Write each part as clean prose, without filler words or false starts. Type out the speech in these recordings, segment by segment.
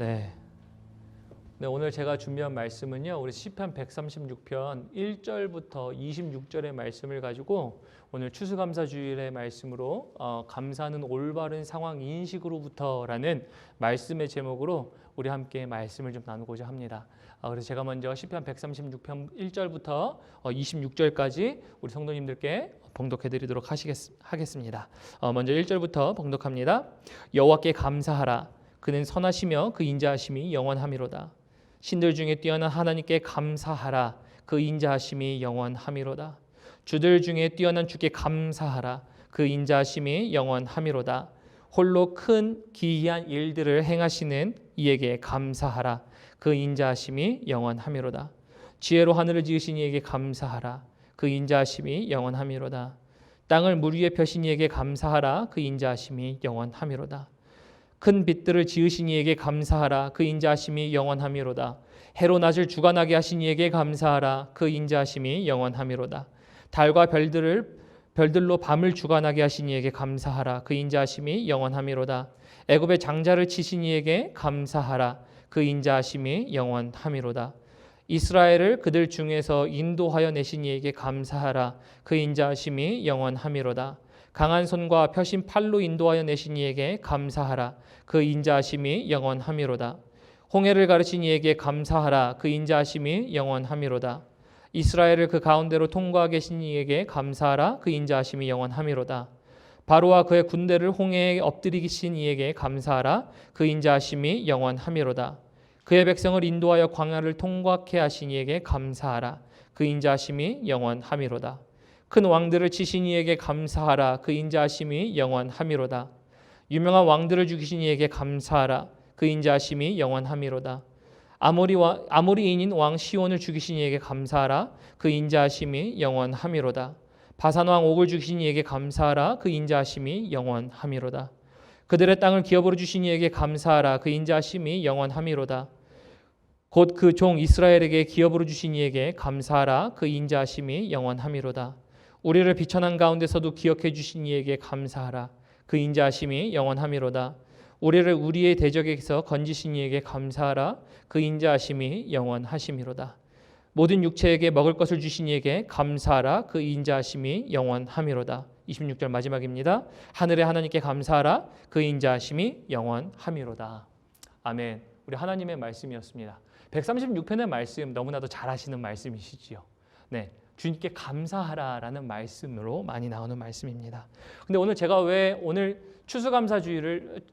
네. 네, 오늘 제가 준비한 말씀은요. 우리 시편 136편 1절부터 26절의 말씀을 가지고 오늘 추수감사주일의 말씀으로 감사는 올바른 상황 인식으로부터라는 말씀의 제목으로 우리 함께 말씀을 좀 나누고자 합니다. 그래서 제가 먼저 시편 136편 1절부터 26절까지 우리 성도님들께 봉독해 드리도록 하겠습니다. 먼저 1절부터 봉독합니다. 여호와께 감사하라. 그는 선하시며 그 인자하심이 영원하미로다. 신들 중에 뛰어난 하나님께 감사하라. 그 인자하심이 영원하미로다. 주들 중에 뛰어난 주께 감사하라. 그 인자하심이 영원하미로다. 홀로 큰 기이한 일들을 행하시는 이에게 감사하라. 그 인자하심이 영원하미로다. 지혜로 하늘을 지으신 이에게 감사하라. 그 인자하심이 영원하미로다. 땅을 물 위에 펴신 이에게 감사하라. 그 인자하심이 영원하미로다. 큰 빛들을 지으신 이에게 감사하라. 그 인자하심이 영원하미로다. 해로 낮을 주관하게 하신 이에게 감사하라. 그 인자하심이 영원하미로다. 달과 별들로 밤을 주관하게 하신 이에게 감사하라. 그 인자하심이 영원하미로다. 애굽의 장자를 치신 이에게 감사하라. 그 인자하심이 영원하미로다. 이스라엘을 그들 중에서 인도하여 내신 이에게 감사하라. 그 인자하심이 영원하미로다. 강한 손과 펴신 팔로 인도하여 내신 이에게 감사하라. 그 인자하심이 영원하미로다. 홍해를 가르친 이에게 감사하라. 그 인자하심이 영원하미로다. 이스라엘을 그 가운데로 통과하게 하신 이에게 감사하라. 그 인자하심이 영원하미로다. 바로와 그의 군대를 홍해에 엎드리신 이에게 감사하라. 그 인자하심이 영원하미로다. 그의 백성을 인도하여 광야를 통과케 하신 이에게 감사하라. 그 인자하심이 영원하미로다. 큰 왕들을 치신 이에게 감사하라. 그 인자하심이 영원하미로다. 유명한 왕들을 죽이신 이에게 감사하라. 그 인자하심이 영원하미로다. 아모리인인 왕 시온을 죽이신 이에게 감사하라. 그 인자하심이 영원하미로다. 바산 왕 옥을 죽이신 이에게 감사하라. 그 인자하심이 영원하미로다. 그들의 땅을 기업으로 주신 이에게 감사하라. 그 인자하심이 영원하미로다. 곧 그 종 이스라엘에게 기업으로 주신 이에게 감사하라. 그 인자하심이 영원하미로다. 우리를 비천한 가운데서도 기억해 주신 이에게 감사하라. 그 인자하심이 영원하미로다. 우리를 우리의 대적에서 건지신 이에게 감사하라. 그 인자하심이 영원하심이로다. 모든 육체에게 먹을 것을 주신 이에게 감사하라. 그 인자하심이 영원하미로다. 26절 마지막입니다. 하늘의 하나님께 감사하라. 그 인자하심이 영원하미로다. 아멘. 우리 하나님의 말씀이었습니다. 136편의 말씀 너무나도 잘 아시는 말씀이시지요. 네. 주님께 감사하라라는 말씀으로 많이 나오는 말씀입니다. 근데 오늘 제가 왜 오늘 추수감사주일을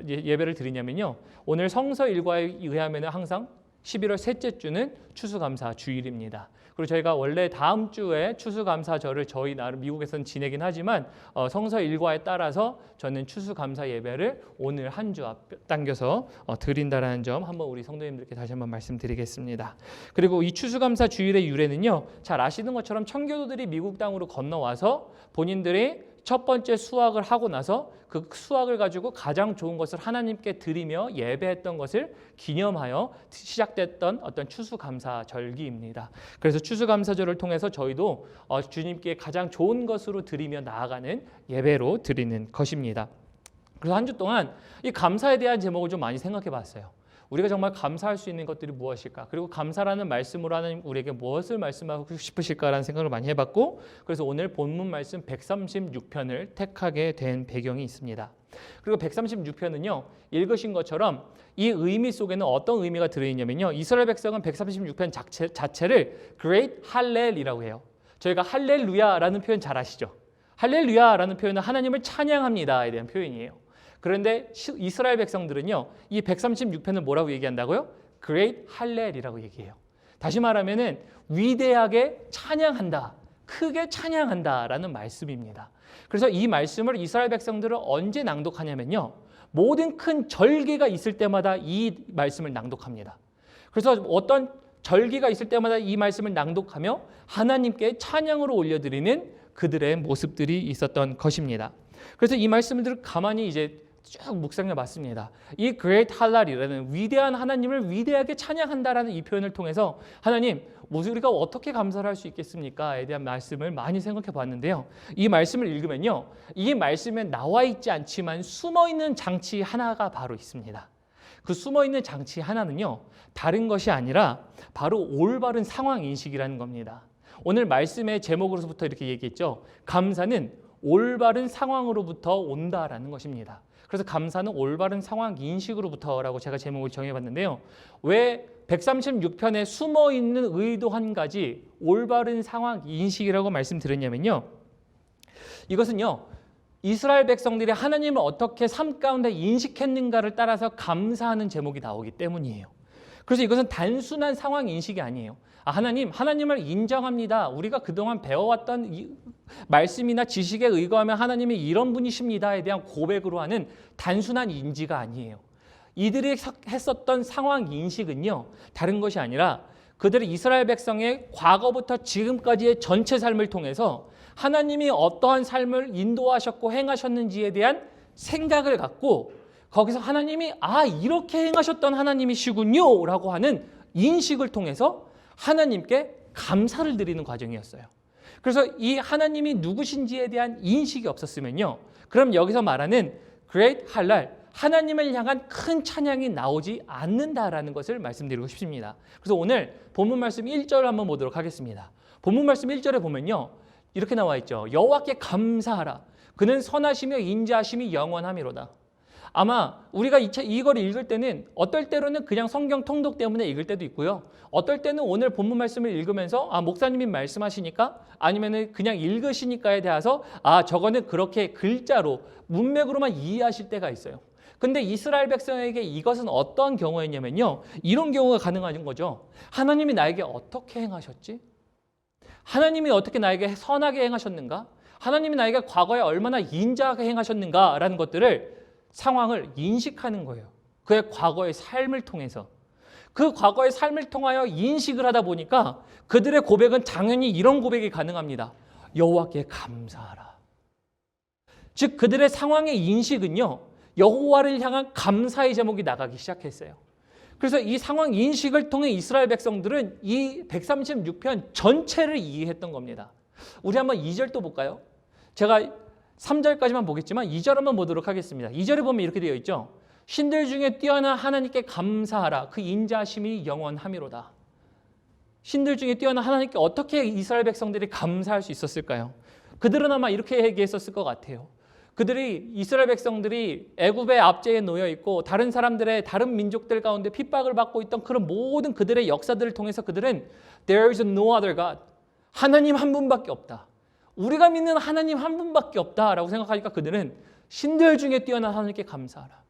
예배를 드리냐면요. 오늘 성서 일과에 의하면 항상 11월 셋째 주는 추수감사 주일입니다. 그리고 저희가 원래 다음 주에 추수감사절을 저희 나름 미국에서는 지내긴 하지만 성서 일과에 따라서 저는 추수감사 예배를 오늘 한 주 앞당겨서 드린다라는 점 한번 우리 성도님들께 다시 한번 말씀드리겠습니다. 그리고 이 추수감사 주일의 유래는요. 잘 아시는 것처럼 청교도들이 미국 땅으로 건너와서 본인들이 첫 번째 수확을 하고 나서 그 수확을 가지고 가장 좋은 것을 하나님께 드리며 예배했던 것을 기념하여 시작됐던 어떤 추수감사절기입니다. 그래서 추수감사절을 통해서 저희도 주님께 가장 좋은 것으로 드리며 나아가는 예배로 드리는 것입니다. 그래서 한 주 동안 이 감사에 대한 제목을 좀 많이 생각해 봤어요. 우리가 정말 감사할 수 있는 것들이 무엇일까? 그리고 감사라는 말씀으로 하나님 우리에게 무엇을 말씀하고 싶으실까라는 생각을 많이 해봤고, 그래서 오늘 본문 말씀 136편을 택하게 된 배경이 있습니다. 그리고 136편은요, 읽으신 것처럼 이 의미 속에는 어떤 의미가 들어있냐면요, 이스라엘 백성은 136편 자체를 Great 할렐이라고 해요. 저희가 할렐루야라는 표현 잘 아시죠? 할렐루야라는 표현은 하나님을 찬양합니다에 대한 표현이에요. 그런데 이스라엘 백성들은요, 이 136편을 뭐라고 얘기한다고요? Great 할렐이라고 얘기해요. 다시 말하면은 위대하게 찬양한다, 크게 찬양한다라는 말씀입니다. 그래서 이 말씀을 이스라엘 백성들은 언제 낭독하냐면요, 모든 큰 절기가 있을 때마다 이 말씀을 낭독합니다. 그래서 어떤 절기가 있을 때마다 이 말씀을 낭독하며 하나님께 찬양으로 올려드리는 그들의 모습들이 있었던 것입니다. 그래서 이 말씀들을 가만히 이제 쭉 묵상해 봤습니다. 이 Great 할랄이라는 위대한 하나님을 위대하게 찬양한다라는 이 표현을 통해서 하나님, 우리가 어떻게 감사를 할 수 있겠습니까?에 대한 말씀을 많이 생각해 봤는데요. 이 말씀을 읽으면요, 이 말씀에 나와 있지 않지만 숨어 있는 장치 하나가 바로 있습니다. 그 숨어있는 장치 하나는요, 다른 것이 아니라 바로 올바른 상황 인식이라는 겁니다. 오늘 말씀의 제목으로부터 이렇게 얘기했죠. 감사는 올바른 상황으로부터 온다라는 것입니다. 그래서 감사는 올바른 상황 인식으로부터라고 제가 제목을 정해봤는데요. 왜 136편에 숨어있는 의도 한 가지 올바른 상황 인식이라고 말씀드렸냐면요. 이것은요, 이스라엘 백성들이 하나님을 어떻게 삶 가운데 인식했는가를 따라서 감사하는 제목이 나오기 때문이에요. 그래서 이것은 단순한 상황 인식이 아니에요. 하나님을 인정합니다. 우리가 그동안 배워왔던 말씀이나 지식에 의거하면 하나님이 이런 분이십니다에 대한 고백으로 하는 단순한 인지가 아니에요. 이들이 했었던 상황 인식은요, 다른 것이 아니라 그들의 이스라엘 백성의 과거부터 지금까지의 전체 삶을 통해서 하나님이 어떠한 삶을 인도하셨고 행하셨는지에 대한 생각을 갖고 거기서 하나님이 이렇게 행하셨던 하나님이시군요 라고 하는 인식을 통해서 하나님께 감사를 드리는 과정이었어요. 그래서 이 하나님이 누구신지에 대한 인식이 없었으면요, 그럼 여기서 말하는 Great 할랄, 하나님을 향한 큰 찬양이 나오지 않는다라는 것을 말씀드리고 싶습니다. 그래서 오늘 본문 말씀 1절 한번 보도록 하겠습니다. 본문 말씀 1절에 보면요, 이렇게 나와 있죠. 여호와께 감사하라. 그는 선하시며 인자하심이 영원하미로다. 아마 우리가 이걸 읽을 때는 어떨 때로는 그냥 성경 통독 때문에 읽을 때도 있고요. 어떨 때는 오늘 본문 말씀을 읽으면서 목사님이 말씀하시니까 아니면은 그냥 읽으시니까에 대해서 저거는 그렇게 글자로 문맥으로만 이해하실 때가 있어요. 근데 이스라엘 백성에게 이것은 어떤 경우였냐면요, 이런 경우가 가능한 거죠. 하나님이 나에게 어떻게 행하셨지? 하나님이 어떻게 나에게 선하게 행하셨는가? 하나님이 나에게 과거에 얼마나 인자하게 행하셨는가라는 것들을 상황을 인식하는 거예요. 그의 과거의 삶을 통해서. 그 과거의 삶을 통하여 인식을 하다 보니까 그들의 고백은 당연히 이런 고백이 가능합니다. 여호와께 감사하라. 즉 그들의 상황의 인식은요, 여호와를 향한 감사의 제목이 나가기 시작했어요. 그래서 이 상황 인식을 통해 이스라엘 백성들은 이 136편 전체를 이해했던 겁니다. 우리 한번 2절 또 볼까요? 제가 3절까지만 보겠지만 2절 한번 보도록 하겠습니다. 2절에 보면 이렇게 되어 있죠. 신들 중에 뛰어난 하나님께 감사하라. 그 인자하심이 영원하미로다. 신들 중에 뛰어난 하나님께 어떻게 이스라엘 백성들이 감사할 수 있었을까요? 그들은 아마 이렇게 얘기했었을 것 같아요. 이스라엘 백성들이 애굽의 압제에 놓여 있고 다른 민족들 가운데 핍박을 받고 있던 그런 모든 그들의 역사들을 통해서 그들은 There is no other God. 하나님 한 분밖에 없다. 우리가 믿는 하나님 한 분밖에 없다라고 생각하니까 그들은 신들 중에 뛰어난 하나님께 감사하라.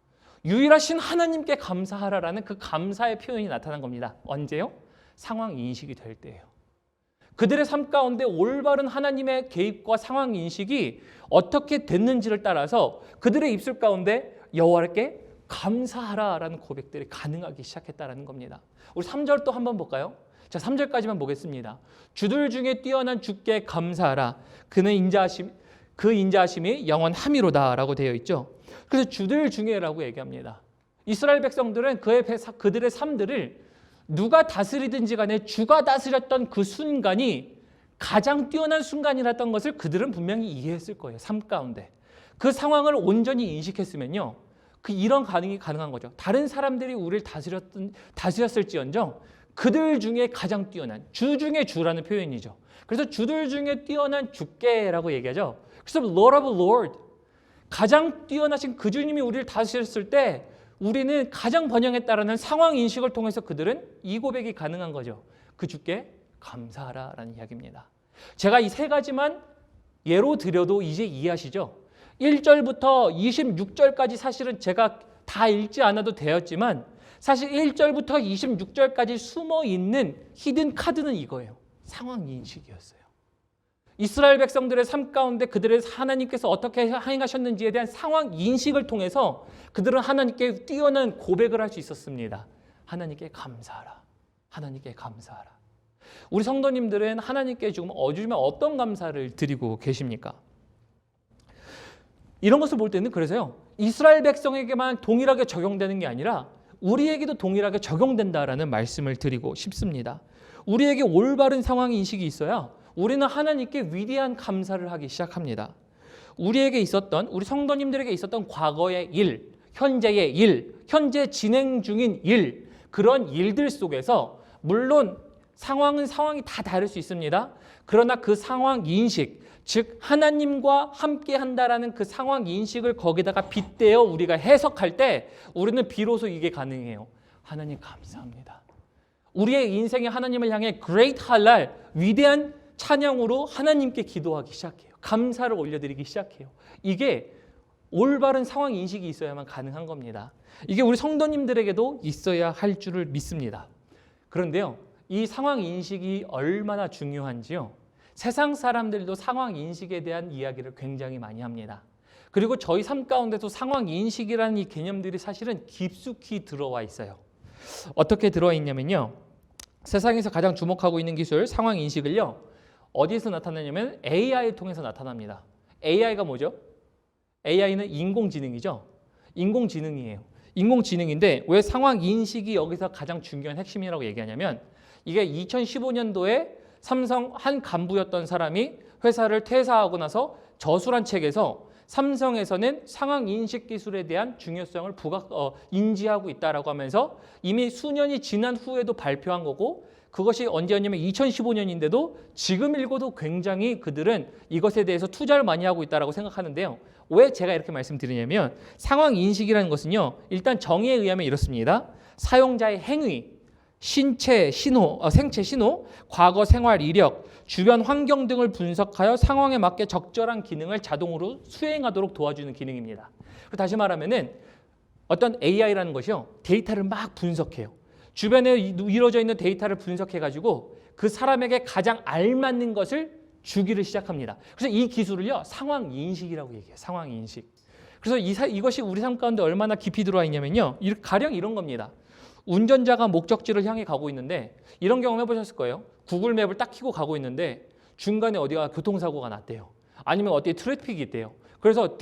유일하신 하나님께 감사하라라는 그 감사의 표현이 나타난 겁니다. 언제요? 상황 인식이 될 때예요. 그들의 삶 가운데 올바른 하나님의 개입과 상황 인식이 어떻게 됐는지를 따라서 그들의 입술 가운데 여호와께 감사하라라는 고백들이 가능하기 시작했다라는 겁니다. 우리 3절 또 한번 볼까요? 자, 3절까지만 보겠습니다. 주들 중에 뛰어난 주께 감사하라. 그 인자하심이 영원하미로다라고 되어 있죠. 그래서 주들 중에라고 얘기합니다. 이스라엘 백성들은 그들의 삶들을 누가 다스리든지 간에 주가 다스렸던 그 순간이 가장 뛰어난 순간이랐던 것을 그들은 분명히 이해했을 거예요. 삶 가운데. 그 상황을 온전히 인식했으면요, 이런 반응이 가능한 거죠. 다른 사람들이 우리를 다스렸을지언정 그들 중에 가장 뛰어난, 주 중에 주라는 표현이죠. 그래서 주들 중에 뛰어난 주께라고 얘기하죠. 그래서 Lord of Lord, 가장 뛰어나신 그 주님이 우리를 다스렸을 때 우리는 가장 번영했다라는 상황 인식을 통해서 그들은 이 고백이 가능한 거죠. 그 주께 감사하라라는 이야기입니다. 제가 이 세 가지만 예로 드려도 이제 이해하시죠? 1절부터 26절까지 사실은 제가 다 읽지 않아도 되었지만 사실 1절부터 26절까지 숨어있는 히든 카드는 이거예요. 상황 인식이었어요. 이스라엘 백성들의 삶 가운데 그들의 하나님께서 어떻게 행하셨는지에 대한 상황 인식을 통해서 그들은 하나님께 뛰어난 고백을 할 수 있었습니다. 하나님께 감사하라. 하나님께 감사하라. 우리 성도님들은 하나님께 지금 요즘에 어떤 감사를 드리고 계십니까? 이런 것을 볼 때는 그래서요, 이스라엘 백성에게만 동일하게 적용되는 게 아니라 우리에게도 동일하게 적용된다라는 말씀을 드리고 싶습니다. 우리에게 올바른 상황 인식이 있어야 우리는 하나님께 위대한 감사를 하기 시작합니다. 우리 성도님들에게 있었던 과거의 일, 현재의 일, 현재 진행 중인 일, 그런 일들 속에서 물론 상황이 다 다를 수 있습니다. 그러나 그 상황 인식, 즉 하나님과 함께 한다라는 그 상황 인식을 거기다가 빗대어 우리가 해석할 때 우리는 비로소 이게 가능해요. 하나님 감사합니다. 우리의 인생에 하나님을 향해 great 할랄, 위대한 찬양으로 하나님께 기도하기 시작해요. 감사를 올려드리기 시작해요. 이게 올바른 상황 인식이 있어야만 가능한 겁니다. 이게 우리 성도님들에게도 있어야 할 줄을 믿습니다. 그런데요, 이 상황 인식이 얼마나 중요한지요. 세상 사람들도 상황 인식에 대한 이야기를 굉장히 많이 합니다. 그리고 저희 삶 가운데도 상황 인식이라는 이 개념들이 사실은 깊숙이 들어와 있어요. 어떻게 들어와 있냐면요. 세상에서 가장 주목하고 있는 기술 상황 인식을요. 어디에서 나타나냐면 AI를 통해서 나타납니다. AI가 뭐죠? AI는 인공지능이죠. 인공지능이에요. 인공지능인데 왜 상황 인식이 여기서 가장 중요한 핵심이라고 얘기하냐면 이게 2015년도에 삼성 한 간부였던 사람이 회사를 퇴사하고 나서 저술한 책에서 삼성에서는 상황 인식 기술에 대한 중요성을 인지하고 있다라고 하면서 이미 수년이 지난 후에도 발표한 거고 그것이 언제였냐면 2015년인데도 지금 읽어도 굉장히 그들은 이것에 대해서 투자를 많이 하고 있다라고 생각하는데요. 왜 제가 이렇게 말씀드리냐면 상황 인식이라는 것은요. 일단 정의에 의하면 이렇습니다. 사용자의 행위, 생체 신호, 과거 생활 이력, 주변 환경 등을 분석하여 상황에 맞게 적절한 기능을 자동으로 수행하도록 도와주는 기능입니다. 다시 말하면은 어떤 AI라는 것이요. 데이터를 막 분석해요. 주변에 이루어져 있는 데이터를 분석해가지고 그 사람에게 가장 알맞는 것을 주기를 시작합니다. 그래서 이 기술을요. 상황 인식이라고 얘기해요. 상황 인식. 그래서 이것이 우리 삶 가운데 얼마나 깊이 들어와 있냐면요. 가령 이런 겁니다. 운전자가 목적지를 향해 가고 있는데 이런 경험 해보셨을 거예요. 구글 맵을 딱 켜고 가고 있는데 중간에 어디가 교통사고가 났대요. 아니면 어디에 트래픽이 있대요. 그래서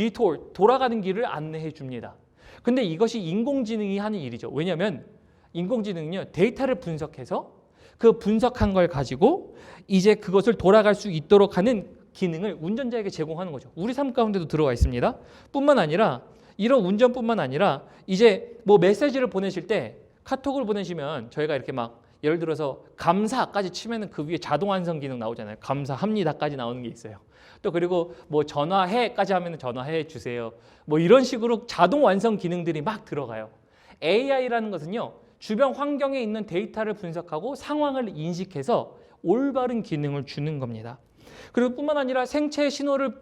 돌아가는 길을 안내해 줍니다. 근데 이것이 인공지능이 하는 일이죠. 왜냐하면 인공지능은요. 데이터를 분석해서 그 분석한 걸 가지고 이제 그것을 돌아갈 수 있도록 하는 기능을 운전자에게 제공하는 거죠. 우리 삶 가운데도 들어와 있습니다. 뿐만 아니라 이런 운전뿐만 아니라 이제 뭐 메시지를 보내실 때 카톡을 보내시면 저희가 이렇게 막 예를 들어서 감사까지 치면은 그 위에 자동 완성 기능 나오잖아요. 감사합니다까지 나오는 게 있어요. 또 그리고 뭐 전화해까지 하면은 전화해 주세요. 뭐 이런 식으로 자동 완성 기능들이 막 들어가요. AI라는 것은요. 주변 환경에 있는 데이터를 분석하고 상황을 인식해서 올바른 기능을 주는 겁니다. 그리고 뿐만 아니라 생체 신호를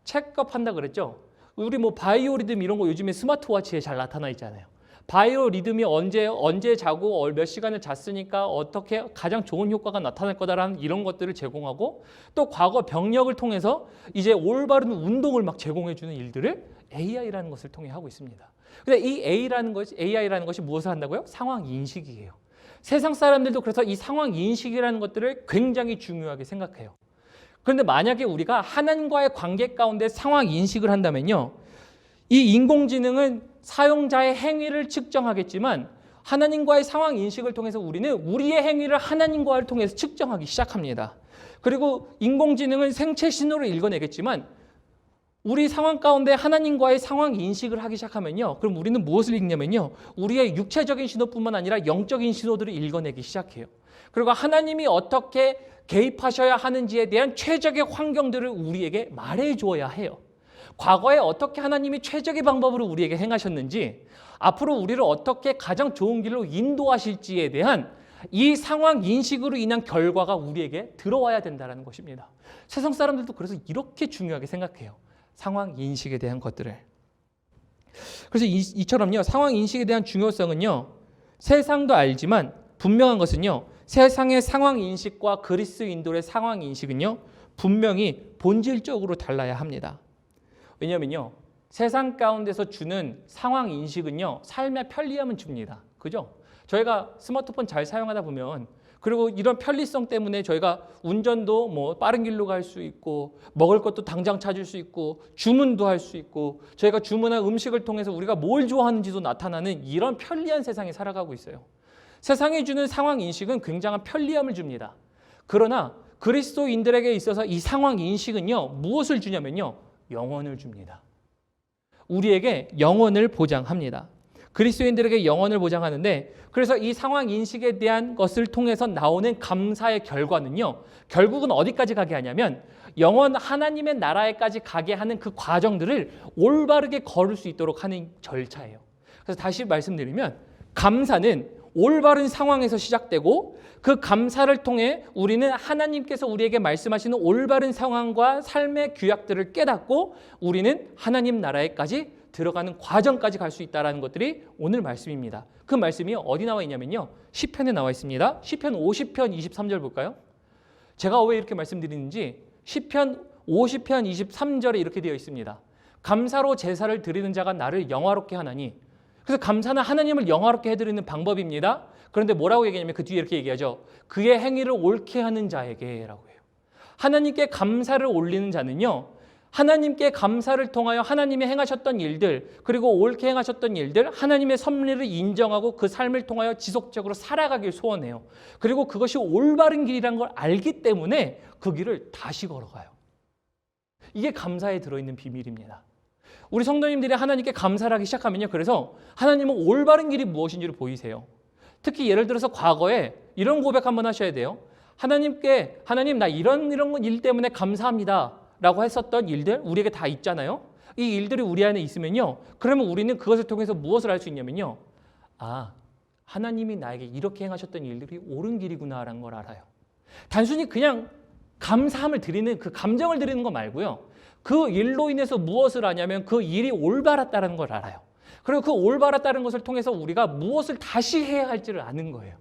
체크업한다 그랬죠. 우리 뭐 바이오리듬 이런 거 요즘에 스마트워치에 잘 나타나 있잖아요. 바이오리듬이 언제 자고 몇 시간을 잤으니까 어떻게 가장 좋은 효과가 나타날 거다라는 이런 것들을 제공하고 또 과거 병력을 통해서 이제 올바른 운동을 막 제공해주는 일들을 AI라는 것을 통해 하고 있습니다. 근데 이 AI라는 것이 무엇을 한다고요? 상황 인식이에요. 세상 사람들도 그래서 이 상황 인식이라는 것들을 굉장히 중요하게 생각해요. 그런데 만약에 우리가 하나님과의 관계 가운데 상황 인식을 한다면요. 이 인공지능은 사용자의 행위를 측정하겠지만 하나님과의 상황 인식을 통해서 우리는 우리의 행위를 하나님과를 통해서 측정하기 시작합니다. 그리고 인공지능은 생체 신호를 읽어내겠지만 우리 상황 가운데 하나님과의 상황 인식을 하기 시작하면요. 그럼 우리는 무엇을 읽냐면요. 우리의 육체적인 신호뿐만 아니라 영적인 신호들을 읽어내기 시작해요. 그리고 하나님이 어떻게 개입하셔야 하는지에 대한 최적의 환경들을 우리에게 말해줘야 해요. 과거에 어떻게 하나님이 최적의 방법으로 우리에게 행하셨는지 앞으로 우리를 어떻게 가장 좋은 길로 인도하실지에 대한 이 상황 인식으로 인한 결과가 우리에게 들어와야 된다는 것입니다. 세상 사람들도 그래서 이렇게 중요하게 생각해요. 상황 인식에 대한 것들을. 그래서 이처럼요. 상황 인식에 대한 중요성은요. 세상도 알지만 분명한 것은요. 세상의 상황 인식과 그리스도인들의 상황 인식은요. 분명히 본질적으로 달라야 합니다. 왜냐면요. 세상 가운데서 주는 상황 인식은요. 삶의 편리함은 줍니다. 그죠? 저희가 스마트폰 잘 사용하다 보면 그리고 이런 편리성 때문에 저희가 운전도 뭐 빠른 길로 갈 수 있고 먹을 것도 당장 찾을 수 있고 주문도 할 수 있고 저희가 주문한 음식을 통해서 우리가 뭘 좋아하는지도 나타나는 이런 편리한 세상에 살아가고 있어요. 세상이 주는 상황 인식은 굉장한 편리함을 줍니다. 그러나 그리스도인들에게 있어서 이 상황 인식은요. 무엇을 주냐면요. 영원을 줍니다. 우리에게 영원을 보장합니다. 그리스도인들에게 영원을 보장하는데, 그래서 이 상황 인식에 대한 것을 통해서 나오는 감사의 결과는요, 결국은 어디까지 가게 하냐면 영원 하나님의 나라에까지 가게 하는 그 과정들을 올바르게 걸을 수 있도록 하는 절차예요. 그래서 다시 말씀드리면 감사는 올바른 상황에서 시작되고, 그 감사를 통해 우리는 하나님께서 우리에게 말씀하시는 올바른 상황과 삶의 규약들을 깨닫고 우리는 하나님 나라에까지 들어가는 과정까지 갈 수 있다는 것들이 오늘 말씀입니다. 그 말씀이 어디 나와 있냐면요, 시편에 나와 있습니다. 시편 50편 23절 볼까요? 제가 왜 이렇게 말씀드리는지 시편 50편 23절에 이렇게 되어 있습니다. 감사로 제사를 드리는 자가 나를 영화롭게 하나니. 그래서 감사는 하나님을 영화롭게 해드리는 방법입니다. 그런데 뭐라고 얘기하냐면 그 뒤에 이렇게 얘기하죠. 그의 행위를 옳게 하는 자에게 라고 해요. 하나님께 감사를 올리는 자는요, 하나님께 감사를 통하여 하나님이 행하셨던 일들, 그리고 옳게 행하셨던 일들, 하나님의 섭리를 인정하고 그 삶을 통하여 지속적으로 살아가길 소원해요. 그리고 그것이 올바른 길이라는 걸 알기 때문에 그 길을 다시 걸어가요. 이게 감사에 들어있는 비밀입니다. 우리 성도님들이 하나님께 감사를 하기 시작하면요, 그래서 하나님은 올바른 길이 무엇인지를 보이세요. 특히 예를 들어서 과거에 이런 고백 한번 하셔야 돼요. 하나님께, 하나님 나 이런 일 때문에 감사합니다 라고 했었던 일들 우리에게 다 있잖아요. 이 일들이 우리 안에 있으면요, 그러면 우리는 그것을 통해서 무엇을 할 수 있냐면요, 아, 하나님이 나에게 이렇게 행하셨던 일들이 옳은 길이구나라는 걸 알아요. 단순히 그냥 감사함을 드리는 그 감정을 드리는 거 말고요, 그 일로 인해서 무엇을 하냐면 그 일이 올바랐다는 걸 알아요. 그리고 그 올바랐다는 것을 통해서 우리가 무엇을 다시 해야 할지를 아는 거예요.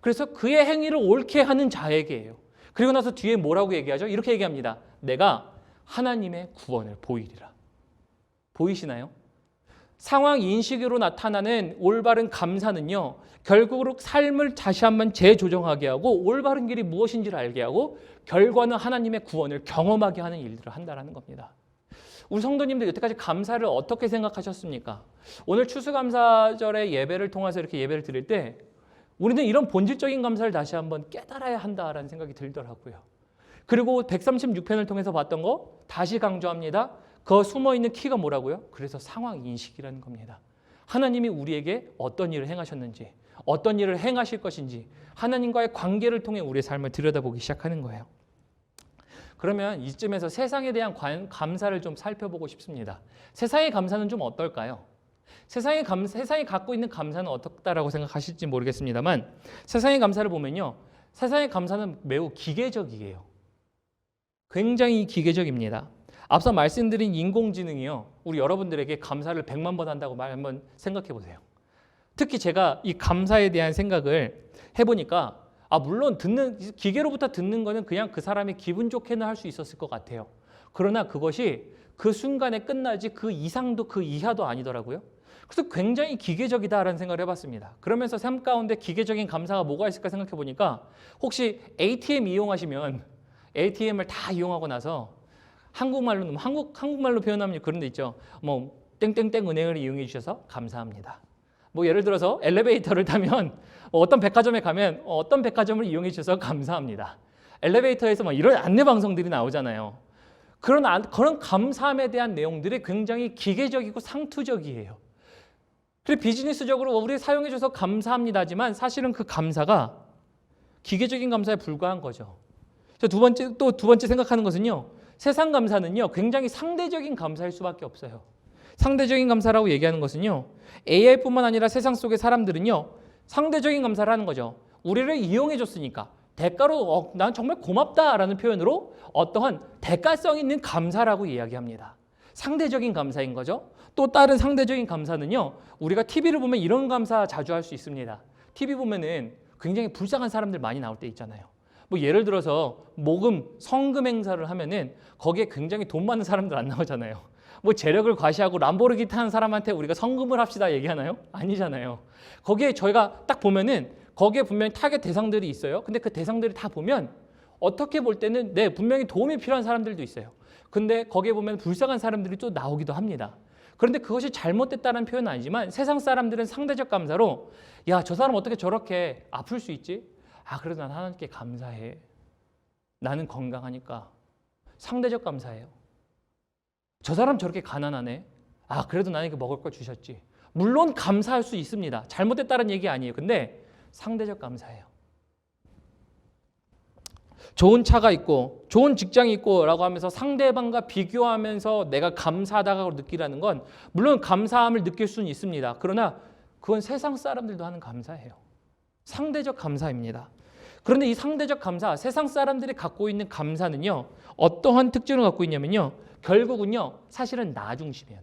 그래서 그의 행위를 옳게 하는 자에게예요. 그리고 나서 뒤에 뭐라고 얘기하죠? 이렇게 얘기합니다. 내가 하나님의 구원을 보이리라. 보이시나요? 상황 인식으로 나타나는 올바른 감사는요, 결국으로 삶을 다시 한번 재조정하게 하고 올바른 길이 무엇인지를 알게 하고 결과는 하나님의 구원을 경험하게 하는 일들을 한다는 겁니다. 우리 성도님들 여태까지 감사를 어떻게 생각하셨습니까? 오늘 추수감사절의 예배를 통해서 이렇게 예배를 드릴 때 우리는 이런 본질적인 감사를 다시 한번 깨달아야 한다라는 생각이 들더라고요. 그리고 136편을 통해서 봤던 거 다시 강조합니다. 그 숨어있는 키가 뭐라고요? 그래서 상황 인식이라는 겁니다. 하나님이 우리에게 어떤 일을 행하셨는지, 어떤 일을 행하실 것인지 하나님과의 관계를 통해 우리의 삶을 들여다보기 시작하는 거예요. 그러면 이쯤에서 세상에 대한 감사를 좀 살펴보고 싶습니다. 세상의 감사는 좀 어떨까요? 세상이 갖고 있는 감사는 어떻다라고 생각하실지 모르겠습니다만, 세상의 감사를 보면요, 세상의 감사는 매우 기계적이에요. 굉장히 기계적입니다. 앞서 말씀드린 인공지능이요, 우리 여러분들에게 감사를 100만 번 한다고 한번 생각해 보세요. 특히 제가 이 감사에 대한 생각을 해보니까, 물론 기계로부터 듣는 거는 그냥 그 사람이 기분 좋게는 할 수 있었을 것 같아요. 그러나 그것이 그 순간에 끝나지 그 이상도 그 이하도 아니더라고요. 그래서 굉장히 기계적이다라는 생각을 해봤습니다. 그러면서 삶 가운데 기계적인 감사가 뭐가 있을까 생각해 보니까, 혹시 ATM 이용하시면 ATM을 다 이용하고 나서 한국말로 표현하면 그런 데 있죠. 뭐 땡땡땡 은행을 이용해 주셔서 감사합니다. 뭐 예를 들어서 엘리베이터를 타면 어떤 백화점에 가면 어떤 백화점을 이용해 주셔서 감사합니다. 엘리베이터에서 막 이런 안내 방송들이 나오잖아요. 그런 감사함에 대한 내용들이 굉장히 기계적이고 상투적이에요. 그리고 비즈니스적으로 우리 사용해 줘서 감사합니다지만 사실은 그 감사가 기계적인 감사에 불과한 거죠. 두 번째 생각하는 것은요, 세상 감사는요, 굉장히 상대적인 감사일 수밖에 없어요. 상대적인 감사라고 얘기하는 것은요, AI뿐만 아니라 세상 속의 사람들은요, 상대적인 감사를 하는 거죠. 우리를 이용해 줬으니까 대가로 난 정말 고맙다라는 표현으로 어떠한 대가성 있는 감사라고 이야기합니다. 상대적인 감사인 거죠. 또 다른 상대적인 감사는요, 우리가 TV를 보면 이런 감사 자주 할 수 있습니다. TV 보면은 굉장히 불쌍한 사람들 많이 나올 때 있잖아요. 뭐 예를 들어서 성금 행사를 하면은 거기에 굉장히 돈 많은 사람들 안 나오잖아요. 뭐 재력을 과시하고 람보르기니 타는 사람한테 우리가 성금을 합시다 얘기하나요? 아니잖아요. 거기에 저희가 딱 보면은 거기에 분명히 타겟 대상들이 있어요. 근데 그 대상들이 다 보면 어떻게 볼 때는 분명히 도움이 필요한 사람들도 있어요. 근데 거기에 보면 불쌍한 사람들이 또 나오기도 합니다. 그런데 그것이 잘못됐다는 표현은 아니지만 세상 사람들은 상대적 감사로, 야, 저 사람 어떻게 저렇게 아플 수 있지? 그래도 난 하나님께 감사해. 나는 건강하니까. 상대적 감사해요. 저 사람 저렇게 가난하네. 그래도 나에게 먹을 걸 주셨지. 물론 감사할 수 있습니다. 잘못됐다는 얘기 아니에요. 근데 상대적 감사예요. 좋은 차가 있고 좋은 직장이 있고 라고 하면서 상대방과 비교하면서 내가 감사하다고 느끼라는 건 물론 감사함을 느낄 수는 있습니다. 그러나 그건 세상 사람들도 하는 감사예요. 상대적 감사입니다. 그런데 이 상대적 감사, 세상 사람들이 갖고 있는 감사는요, 어떠한 특징을 갖고 있냐면요, 결국은요 사실은 나 중심이에요.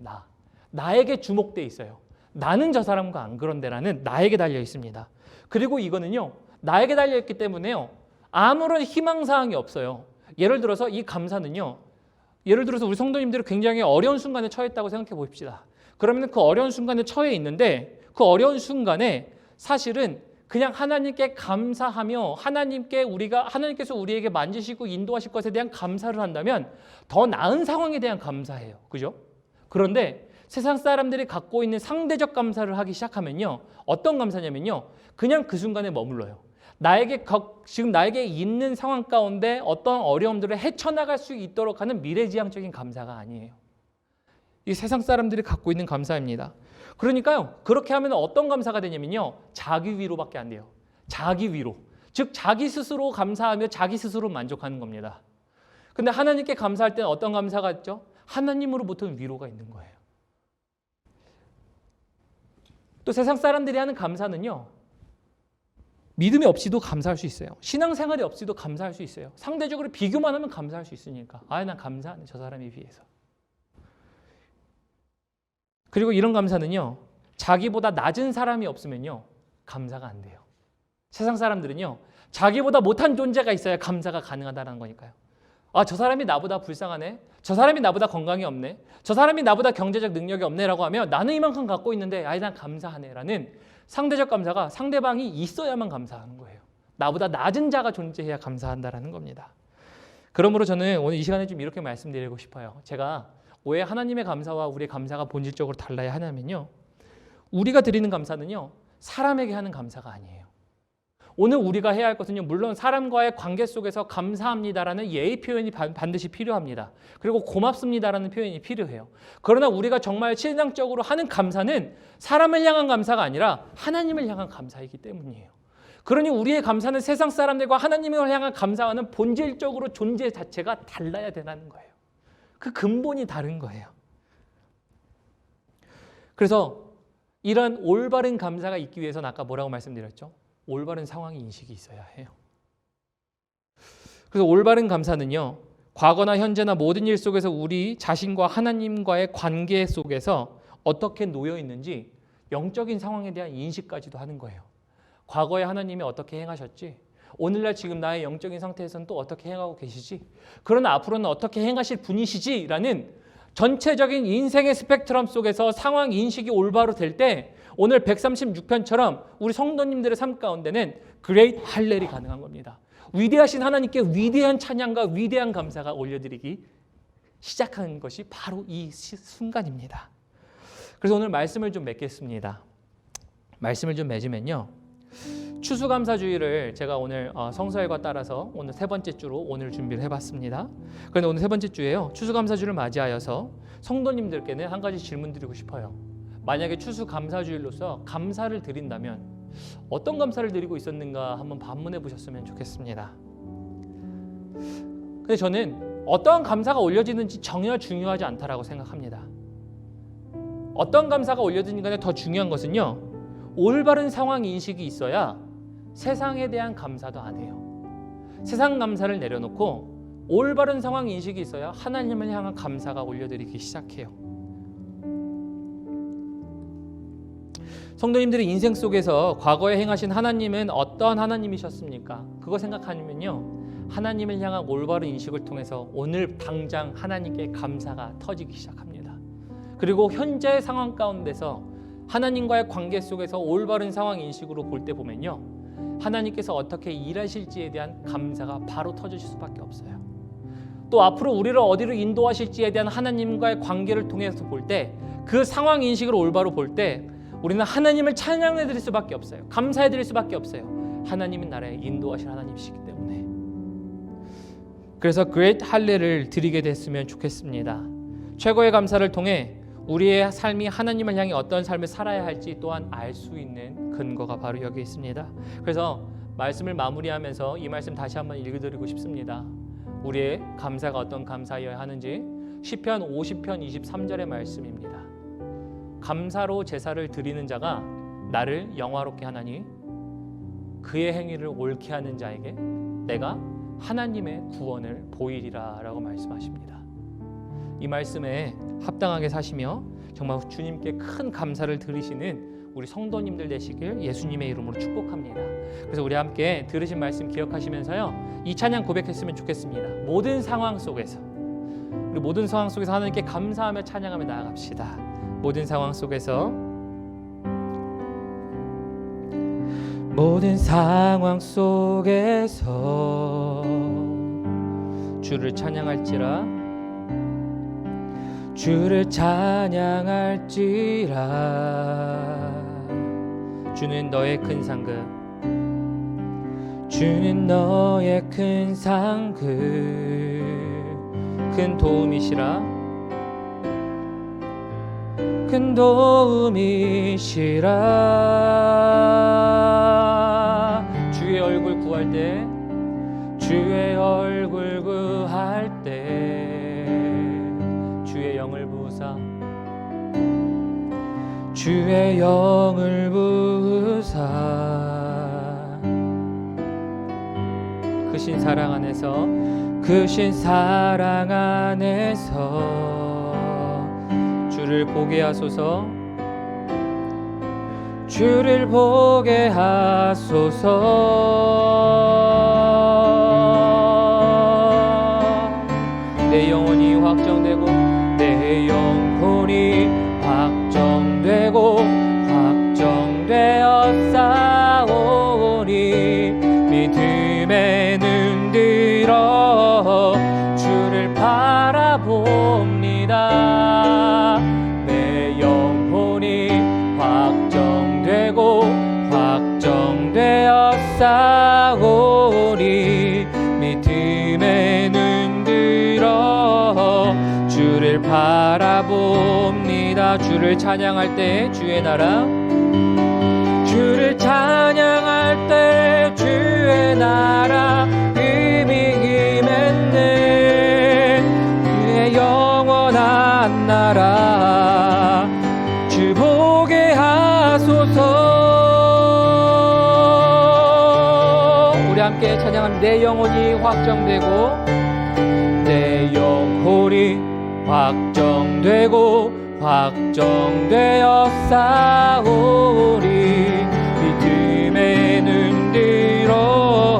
나에게 주목돼 있어요. 나는 저 사람과 안 그런데라는 나에게 달려 있습니다. 그리고 이거는요 나에게 달려 있기 때문에요 아무런 희망사항이 없어요. 예를 들어서 이 감사는요, 예를 들어서 우리 성도님들이 굉장히 어려운 순간에 처했다고 생각해 봅시다. 그러면 그 어려운 순간에 처해 있는데 그 어려운 순간에 사실은 그냥 하나님께 감사하며 하나님께서 우리에게 만지시고 인도하실 것에 대한 감사를 한다면 더 나은 상황에 대한 감사예요. 그죠? 그런데 세상 사람들이 갖고 있는 상대적 감사를 하기 시작하면요, 어떤 감사냐면요, 그냥 그 순간에 머물러요. 지금 나에게 있는 상황 가운데 어떤 어려움들을 헤쳐나갈 수 있도록 하는 미래지향적인 감사가 아니에요. 이 세상 사람들이 갖고 있는 감사입니다. 그러니까요, 그렇게 하면 어떤 감사가 되냐면요, 자기 위로밖에 안 돼요. 자기 위로. 즉 자기 스스로 감사하며 자기 스스로 만족하는 겁니다. 근데 하나님께 감사할 때는 어떤 감사가 있죠? 하나님으로부터는 위로가 있는 거예요. 또 세상 사람들이 하는 감사는요, 믿음이 없이도 감사할 수 있어요. 신앙생활이 없이도 감사할 수 있어요. 상대적으로 비교만 하면 감사할 수 있으니까. 난 감사하네, 저 사람에 비해서. 그리고 이런 감사는요, 자기보다 낮은 사람이 없으면요 감사가 안 돼요. 세상 사람들은요, 자기보다 못한 존재가 있어야 감사가 가능하다는 거니까요. 저 사람이 나보다 불쌍하네, 저 사람이 나보다 건강이 없네, 저 사람이 나보다 경제적 능력이 없네라고 하면 나는 이만큼 갖고 있는데 난 감사하네라는 상대적 감사가 상대방이 있어야만 감사하는 거예요. 나보다 낮은 자가 존재해야 감사한다라는 겁니다. 그러므로 저는 오늘 이 시간에 좀 이렇게 말씀드리고 싶어요. 제가 왜 하나님의 감사와 우리의 감사가 본질적으로 달라야 하냐면요, 우리가 드리는 감사는요 사람에게 하는 감사가 아니에요. 오늘 우리가 해야 할 것은요, 물론 사람과의 관계 속에서 감사합니다라는 예의 표현이 반드시 필요합니다. 그리고 고맙습니다라는 표현이 필요해요. 그러나 우리가 정말 신앙적으로 하는 감사는 사람을 향한 감사가 아니라 하나님을 향한 감사이기 때문이에요. 그러니 우리의 감사는 세상 사람들과 하나님을 향한 감사와는 본질적으로 존재 자체가 달라야 되는 거예요. 그 근본이 다른 거예요. 그래서 이런 올바른 감사가 있기 위해서는 아까 뭐라고 말씀드렸죠? 올바른 상황 인식이 있어야 해요. 그래서 올바른 감사는요, 과거나 현재나 모든 일 속에서 우리 자신과 하나님과의 관계 속에서 어떻게 놓여 있는지 영적인 상황에 대한 인식까지도 하는 거예요. 과거에 하나님이 어떻게 행하셨지? 오늘날 지금 나의 영적인 상태에서는 또 어떻게 행하고 계시지? 그러나 앞으로는 어떻게 행하실 분이시지? 라는 전체적인 인생의 스펙트럼 속에서 상황 인식이 올바로 될 때 오늘 136편처럼 우리 성도님들의 삶 가운데는 그레이트 할렐이 가능한 겁니다. 위대하신 하나님께 위대한 찬양과 위대한 감사가 올려드리기 시작하는 것이 바로 이 순간입니다. 그래서 오늘 말씀을 좀 맺겠습니다. 말씀을 좀 맺으면요, 추수감사주의를 제가 오늘 성서일과 따라서 오늘 세 번째 주로 오늘 준비를 해봤습니다. 그런데 오늘 세 번째 주에요, 추수감사주를 맞이하여서 성도님들께는 한 가지 질문 드리고 싶어요. 만약에 추수감사주일로서 감사를 드린다면 어떤 감사를 드리고 있었는가 한번 반문해 보셨으면 좋겠습니다. 근데 저는 어떠한 감사가 올려지는지 전혀 중요하지 않다라고 생각합니다. 어떤 감사가 올려지는 간에 더 중요한 것은요, 올바른 상황 인식이 있어야 세상에 대한 감사도 안 해요. 세상 감사를 내려놓고 올바른 상황 인식이 있어야 하나님을 향한 감사가 올려드리기 시작해요. 성도님들이 인생 속에서 과거에 행하신 하나님은 어떤 하나님이셨습니까? 그거 생각하면요, 하나님을 향한 올바른 인식을 통해서 오늘 당장 하나님께 감사가 터지기 시작합니다. 그리고 현재의 상황 가운데서 하나님과의 관계 속에서 올바른 상황 인식으로 볼 때 보면요, 하나님께서 어떻게 일하실지에 대한 감사가 바로 터지실 수밖에 없어요. 또 앞으로 우리를 어디로 인도하실지에 대한 하나님과의 관계를 통해서 볼 때, 그 상황 인식을 올바로 볼 때 우리는 하나님을 찬양해 드릴 수밖에 없어요. 감사해 드릴 수밖에 없어요. 하나님은 나를 인도하실 하나님이시기 때문에. 그래서 그레이트 할례를 드리게 됐으면 좋겠습니다. 최고의 감사를 통해 우리의 삶이 하나님을 향해 어떤 삶을 살아야 할지 또한 알 수 있는 근거가 바로 여기 있습니다. 그래서 말씀을 마무리하면서 이 말씀 다시 한번 읽어드리고 싶습니다. 우리의 감사가 어떤 감사여야 하는지 시편 50편 23절의 말씀입니다. 감사로 제사를 드리는 자가 나를 영화롭게 하나니 그의 행위를 옳게 하는 자에게 내가 하나님의 구원을 보이리라 라고 말씀하십니다. 이 말씀에 합당하게 사시며 정말 주님께 큰 감사를 드리시는 우리 성도님들 되시길 예수님의 이름으로 축복합니다. 그래서 우리 함께 들으신 말씀 기억하시면서요, 이 찬양 고백했으면 좋겠습니다. 모든 상황 속에서, 우리 모든 상황 속에서 하나님께 감사하며 찬양하며 나아갑시다. 모든 상황 속에서, 모든 상황 속에서 주를 찬양할지라, 주를 찬양할지라. 주는 너의 큰 상급, 주는 너의 큰 상급, 큰 도움이시라, 큰 도움이시라. 주의 얼굴 구할 때, 주의 얼굴 구할 때 주의 영을 부으사, 주의 영을 부으사. 크신 사랑 안에서, 크신 사랑 안에서 주를 보게 하소서, 주를 보게 하소서. 내 영혼이 확정되고, 내 영혼이 확정되고 확정되어 싸우니 믿음의 눈 들어 주를 바라봅니다. 내 영혼이 확정되고 확정되어 싸우니 믿음의 눈 들어 주를 바라봅니다. 주를 찬양할 때 주의 나라, 주를 찬양할 때 주의 나라 의미 임했네. 그의 영원한 나라 주 보게 하소서. 우리 함께 찬양합니다. 내 영혼이 확정되고, 내 영혼이 확정되고 확정되어 싸우리 믿음의 눈 들어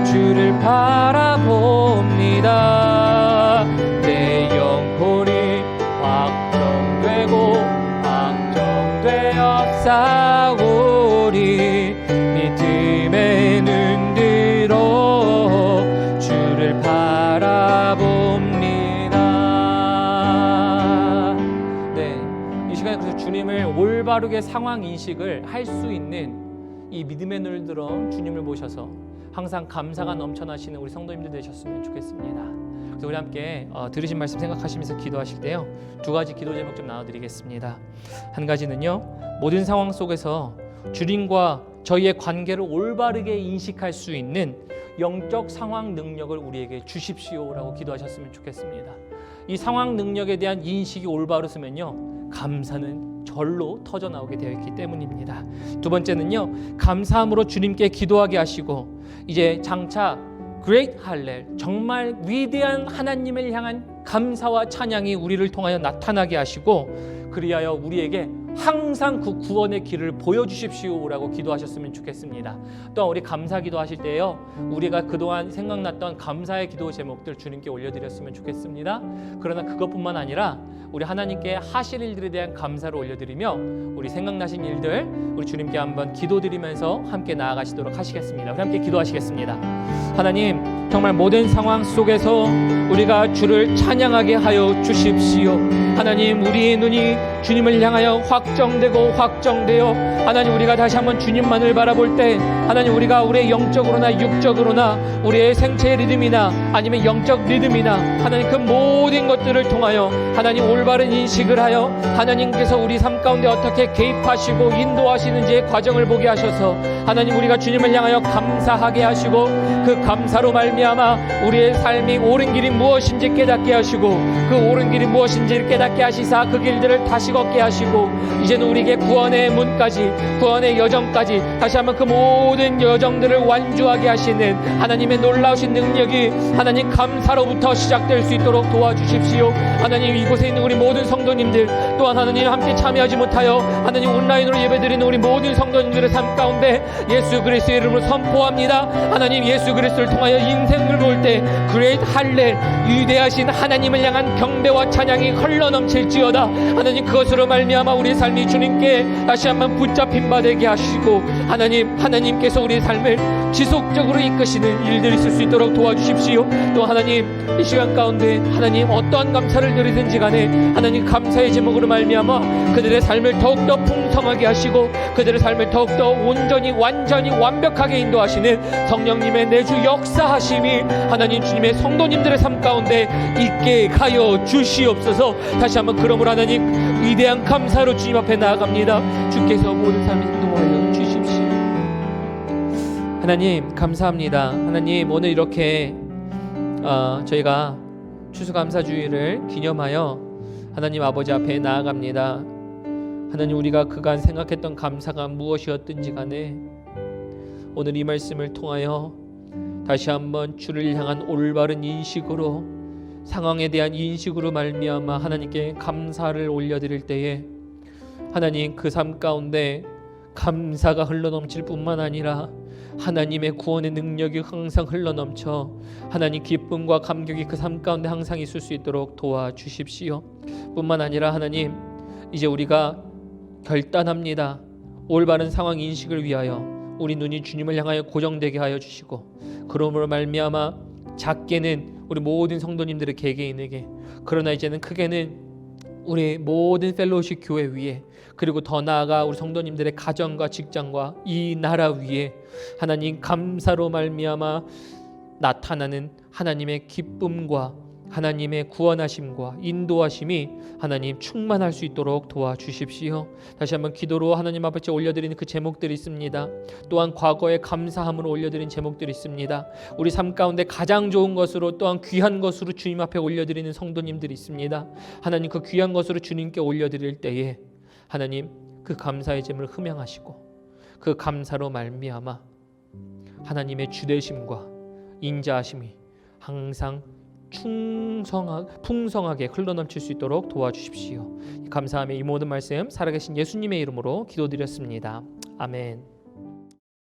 주를 바라봅니다. 내 영혼이 확정되고 확정되어 싸우리 믿음의 눈 들어 주를 바라봅니다. 주님을 올바르게 상황 인식을 할 수 있는 이 믿음의 눈을 들어 주님을 보셔서 항상 감사가 넘쳐나시는 우리 성도님들 되셨으면 좋겠습니다. 그래서 우리 함께 들으신 말씀 생각하시면서 기도하실 때요, 두 가지 기도 제목 좀 나눠드리겠습니다. 한 가지는요, 모든 상황 속에서 주님과 저희의 관계를 올바르게 인식할 수 있는 영적 상황 능력을 우리에게 주십시오라고 기도하셨으면 좋겠습니다. 이 상황 능력에 대한 인식이 올바르면요, 감사는 절로 터져나오게 되어 있기 때문입니다. 두 번째는요, 감사함으로 주님께 기도하게 하시고 이제 장차 Great 할렐, 정말 위대한 하나님을 향한 감사와 찬양이 우리를 통하여 나타나게 하시고 그리하여 우리에게 항상 그 구원의 길을 보여주십시오라고 기도하셨으면 좋겠습니다. 또한 우리 감사 기도하실 때요, 우리가 그동안 생각났던 감사의 기도 제목들 주님께 올려드렸으면 좋겠습니다. 그러나 그것뿐만 아니라 우리 하나님께 하실 일들에 대한 감사를 올려드리며 우리 생각나신 일들 우리 주님께 한번 기도드리면서 함께 나아가시도록 하시겠습니다. 우리 함께 기도하시겠습니다. 하나님, 정말 모든 상황 속에서 우리가 주를 찬양하게 하여 주십시오. 하나님 우리의 눈이 주님을 향하여 확정되어 하나님 우리가 다시 한번 주님만을 바라볼 때 하나님 우리가 우리의 영적으로나 육적으로나 우리의 생체의 리듬이나 아니면 영적 리듬이나 하나님 그 모든 것들을 통하여 하나님 올바른 인식을 하여 하나님께서 우리 삶 가운데 어떻게 개입하시고 인도하시는지의 과정을 보게 하셔서 하나님 우리가 주님을 향하여 감사하게 하시고 그 감사로 말미암아 우리의 삶이 옳은 길이 무엇인지 깨닫게 하시고 그 옳은 길이 무엇인지를 깨닫게 하시사 그 길들을 다시 걷게 하시고 이제는 우리에게 구원의 문까지 구원의 여정까지 다시 한번 그 모든 여정들을 완주하게 하시는 하나님의 놀라우신 능력이 하나님 감사로부터 시작될 수 있도록 도와주십시오. 하나님 이곳에 있는 우리 모든 성도님들 또한 하나님 함께 참여하지 못하여 하나님 온라인으로 예배드리는 우리 모든 성도님들의 삶 가운데 예수 그리스도의 이름으로 선포합니다. 하나님 예수 그리스도를 통하여 인생을 볼 때 그레이트 할렐 위대하신 하나님을 향한 경배와 찬양이 흘러넘칠지어다. 하나님 그것으로 말미암아 우리의 삶이 주님께 다시 한번 붙잡힌 바 되게 하시고 하나님께서 우리의 삶을 지속적으로 이끄시는 일들이 있을 수 있도록 도와주십시오. 또 하나님 이 시간 가운데 하나님 어떠한 감사를 드리든지 간에 하나님 감사의 제목으로 말미암아 그들의 삶을 더욱더 풍성하게 하시고 그들의 삶을 더욱더 온전히 완전히 완벽하게 인도하시는 성령님의 내주 역사하심이 하나님 주님의 성도님들의 삶 가운데 있게 하여 주시옵소서. 다시 한번 그러므로 하나님 위대한 감사로 주님 앞에 나아갑니다. 주께서 모든 삶을 인도하여 주십시오. 하나님 감사합니다. 하나님 오늘 이렇게 저희가 추수감사주일을 기념하여 하나님 아버지 앞에 나아갑니다. 하나님 우리가 그간 생각했던 감사가 무엇이었든지 간에 오늘 이 말씀을 통하여 다시 한번 주를 향한 올바른 인식으로 상황에 대한 인식으로 말미암아 하나님께 감사를 올려드릴 때에 하나님 그 삶 가운데 감사가 흘러넘칠 뿐만 아니라 하나님의 구원의 능력이 항상 흘러넘쳐 하나님 기쁨과 감격이 그 삶 가운데 항상 있을 수 있도록 도와주십시오. 뿐만 아니라 하나님 이제 우리가 결단합니다. 올바른 상황 인식을 위하여 우리 눈이 주님을 향하여 고정되게 하여 주시고 그러므로 말미암아 작게는 우리 모든 성도님들의 개개인에게 그러나 이제는 크게는 우리 모든 펠로우십 교회 위에 그리고 더 나아가 우리 성도님들의 가정과 직장과 이 나라 위에 하나님 감사로 말미암아 나타나는 하나님의 기쁨과 하나님의 구원하심과 인도하심이 하나님 충만할 수 있도록 도와주십시오. 다시 한번 기도로 하나님 앞에 올려드리는 그 제목들이 있습니다. 또한 과거에 감사함으로 올려드린 제목들이 있습니다. 우리 삶 가운데 가장 좋은 것으로 또한 귀한 것으로 주님 앞에 올려드리는 성도님들이 있습니다. 하나님 그 귀한 것으로 주님께 올려드릴 때에 하나님 그 감사의 제물을 흠양하시고 그 감사로 말미암아 하나님의 주대심과 인자하심이 항상 풍성하게 흘러넘칠 수 있도록 도와주십시오. 감사하며 이 모든 말씀 살아계신 예수님의 이름으로 기도드렸습니다. 아멘.